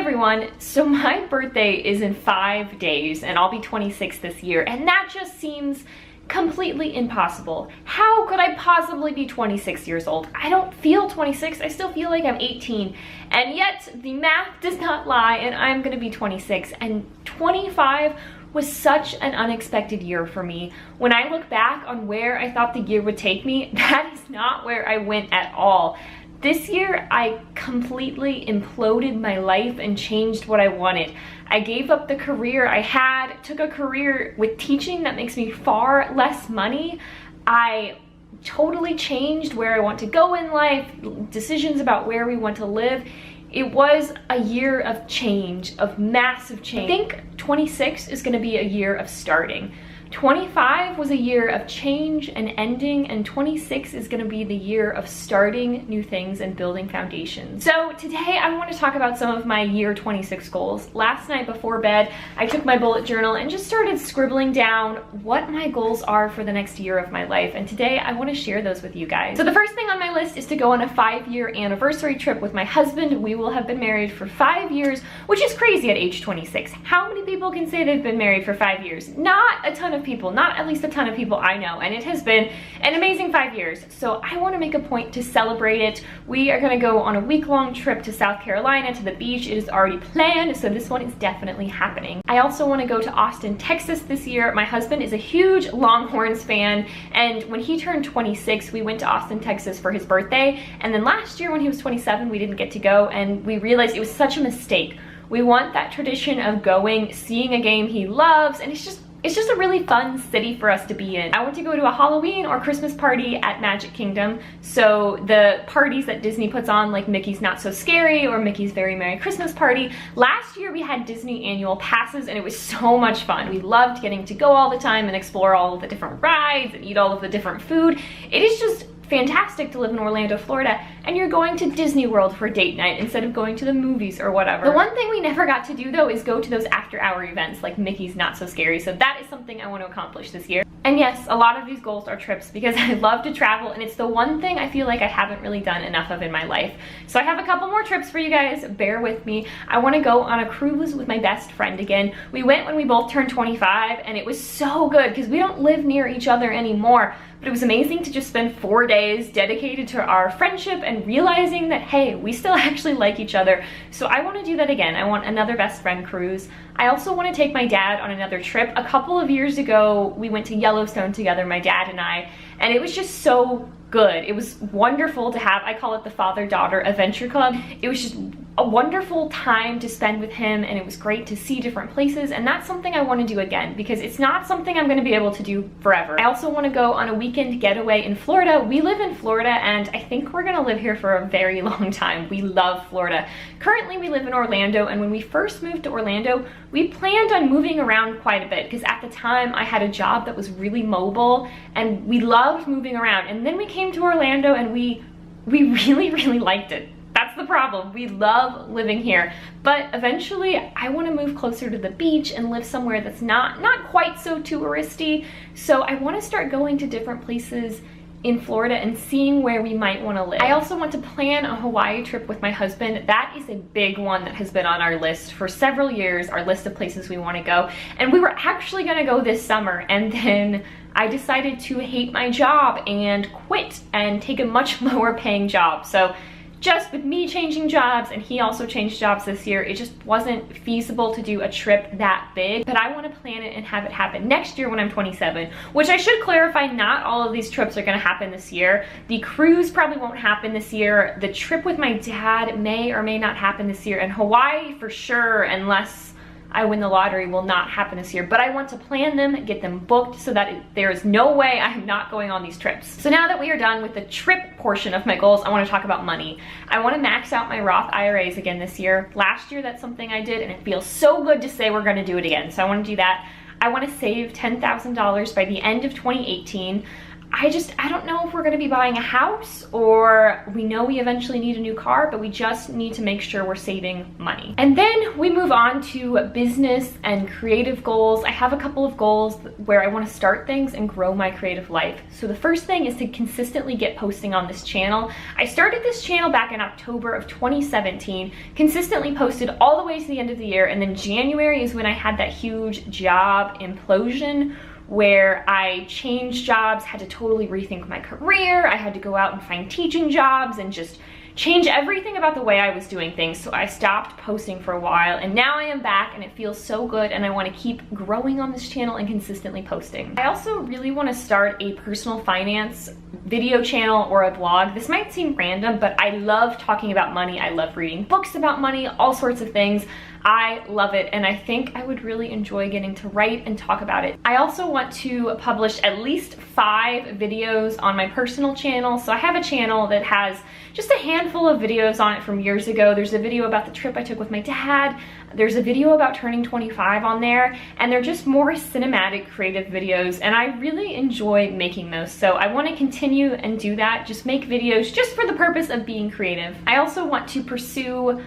everyone, so my birthday is in 5 days and I'll be 26 this year, and that just seems completely impossible. How could I possibly be 26 years old? I don't feel 26, I still feel like I'm 18, and yet the math does not lie and I'm gonna be 26, and 25 was such an unexpected year for me. When I look back on where I thought the year would take me, that is not where I went at all. This year, I completely imploded my life and changed what I wanted. I gave up the career I had, took a career with teaching that makes me far less money. I totally changed where I want to go in life, decisions about where we want to live. It was a year of change, of massive change. I think 26 is gonna be a year of starting. 25 was a year of change and ending, and 26 is gonna be the year of starting new things and building foundations. So today I want to talk about some of my year 26 goals. Last night before bed, I took my bullet journal and just started scribbling down what my goals are for the next year of my life, and today I want to share those with you guys. So the first thing on my list is to go on a 5-year anniversary trip with my husband. We will have been married for 5 years, which is crazy at age 26. How many people can say they've been married for 5 years? Not a ton of people, not at least a ton of people I know, and it has been an amazing 5 years. So I want to make a point to celebrate it. We are going to go on a week-long trip to South Carolina to the beach. It is already planned, so this one is definitely happening. I also want to go to Austin, Texas this year. My husband is a huge Longhorns fan, and when he turned 26, we went to Austin, Texas for his birthday, and then last year when he was 27, we didn't get to go, and we realized it was such a mistake. We want that tradition of going, seeing a game he loves, and it's just a really fun city for us to be in. I want to go to a Halloween or Christmas party at Magic Kingdom. So the parties that Disney puts on, like Mickey's Not So Scary or Mickey's Very Merry Christmas Party. Last year we had Disney annual passes and it was so much fun. We loved getting to go all the time and explore all of the different rides and eat all of the different food. It is just fantastic to live in Orlando, Florida, and you're going to Disney World for date night instead of going to the movies or whatever. The one thing we never got to do though is go to those after-hour events like Mickey's Not So Scary, so that is something I want to accomplish this year. And yes, a lot of these goals are trips because I love to travel, and it's the one thing I feel like I haven't really done enough of in my life. So I have a couple more trips for you guys, bear with me. I want to go on a cruise with my best friend again. We went when we both turned 25 and it was so good because we don't live near each other anymore. But it was amazing to just spend 4 days dedicated to our friendship and realizing that, hey, we still actually like each other. So I want to do that again. I want another best friend cruise. I also want to take my dad on another trip. A couple of years ago, we went to Yellowstone together, my dad and I, and it was just so good. It was wonderful to have, I call it the father-daughter adventure club. It was just a wonderful time to spend with him, and it was great to see different places, and that's something I want to do again because it's not something I'm going to be able to do forever. I also want to go on a weekend getaway in Florida. We live in Florida and I think we're going to live here for a very long time. We love Florida. Currently we live in Orlando, and when we first moved to Orlando, we planned on moving around quite a bit because at the time I had a job that was really mobile and we loved moving around, and then we came to Orlando and we really liked it. That's the problem. We love living here, but eventually I want to move closer to the beach and live somewhere that's not quite so touristy. So I want to start going to different places in Florida and seeing where we might want to live. I also want to plan a Hawaii trip with my husband. That is a big one that has been on our list for several years, our list of places we want to go. And we were actually going to go this summer, and then I decided to hate my job and quit and take a much lower paying job. So just with me changing jobs, and he also changed jobs this year, it just wasn't feasible to do a trip that big. But I want to plan it and have it happen next year when I'm 27, which I should clarify, not all of these trips are going to happen this year. The cruise probably won't happen this year. The trip with my dad may or may not happen this year, and Hawaii for sure, unless I win the lottery, will not happen this year. But I want to plan them, get them booked so that there is no way I am not going on these trips. So now that we are done with the trip portion of my goals, I want to talk about money. I want to max out my Roth IRAs again this year. Last year that's something I did, and it feels so good to say we're going to do it again. So I want to do that. I want to save $10,000 by the end of 2018. I don't know if we're gonna be buying a house, or we know we eventually need a new car, but we just need to make sure we're saving money. And then we move on to business and creative goals. I have a couple of goals where I wanna start things and grow my creative life. So the first thing is to consistently get posting on this channel. I started this channel back in October of 2017, consistently posted all the way to the end of the year, and then January is when I had that huge job implosion where I changed jobs, had to totally rethink my career. I had to go out and find teaching jobs and just change everything about the way I was doing things. So I stopped posting for a while, and now I am back and it feels so good, and I want to keep growing on this channel and consistently posting. I also really want to start a personal finance video channel or a blog. This might seem random, but I love talking about money. I love reading books about money, all sorts of things. I love it, and I think I would really enjoy getting to write and talk about it. I also want to publish at least 5 videos on my personal channel. So I have a channel that has just a handful of videos on it from years ago. There's a video about the trip I took with my dad. There's a video about turning 25 on there, and they're just more cinematic, creative videos, and I really enjoy making those. So I want to continue and do that, just make videos just for the purpose of being creative. I also want to pursue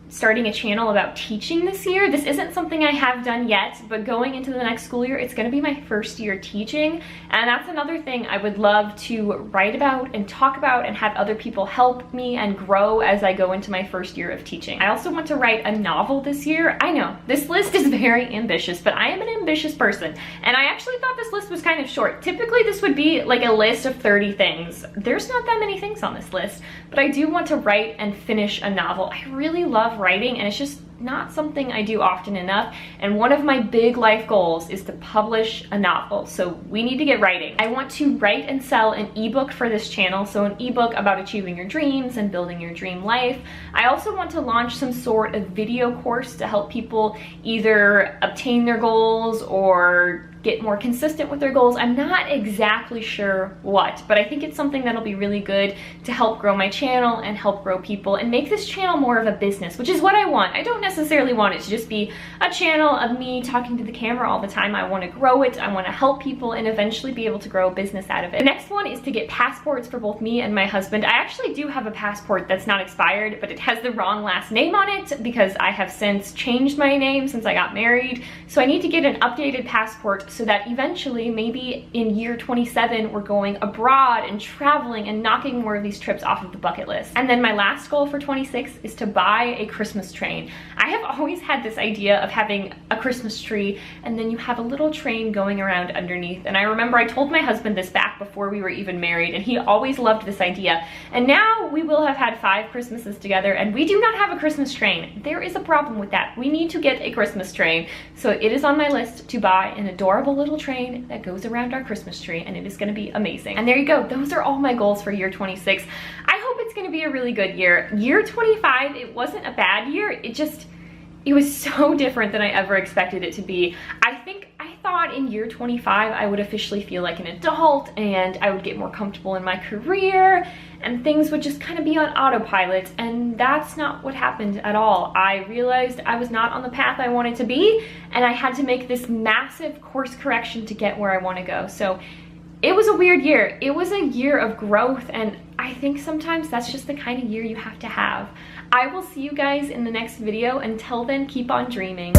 starting a channel about teaching this year. This isn't something I have done yet, but going into the next school year, it's gonna be my first year teaching. And that's another thing I would love to write about and talk about and have other people help me and grow as I go into my first year of teaching. I also want to write a novel this year. I know, this list is very ambitious, but I am an ambitious person. And I actually thought this list was kind of short. Typically this would be like a list of 30 things. There's not that many things on this list, but I do want to write and finish a novel. I really love writing, and it's just not something I do often enough, and one of my big life goals is to publish a novel, so we need to get writing. I want to write and sell an ebook for this channel, so an ebook about achieving your dreams and building your dream life. I also want to launch some sort of video course to help people either obtain their goals or get more consistent with their goals. I'm not exactly sure what, but I think it's something that'll be really good to help grow my channel and help grow people and make this channel more of a business, which is what I want. I don't necessarily want it to just be a channel of me talking to the camera all the time. I want to grow it, I want to help people, and eventually be able to grow a business out of it. The next one is to get passports for both me and my husband. I actually do have a passport that's not expired, but it has the wrong last name on it because I have since changed my name since I got married. So I need to get an updated passport so that eventually, maybe in year 27, we're going abroad and traveling and knocking more of these trips off of the bucket list. And then my last goal for 26 is to buy a Christmas train. I have always had this idea of having a Christmas tree and then you have a little train going around underneath. And I remember I told my husband this back before we were even married, and he always loved this idea. And now we will have had 5 Christmases together and we do not have a Christmas train. There is a problem with that. We need to get a Christmas train. So it is on my list to buy an adorable little train that goes around our Christmas tree, and it is going to be amazing. And there you go. Those are all my goals for year 26. I hope it's going to be a really good year. Year 25, it wasn't a bad year. It was so different than I ever expected it to be. I thought in year 25 I would officially feel like an adult and I would get more comfortable in my career and things would just kind of be on autopilot, and that's not what happened at all. I realized I was not on the path I wanted to be, and I had to make this massive course correction to get where I want to go. So it was a weird year. It was a year of growth, and I think sometimes that's just the kind of year you have to have. I will see you guys in the next video. Until then, keep on dreaming.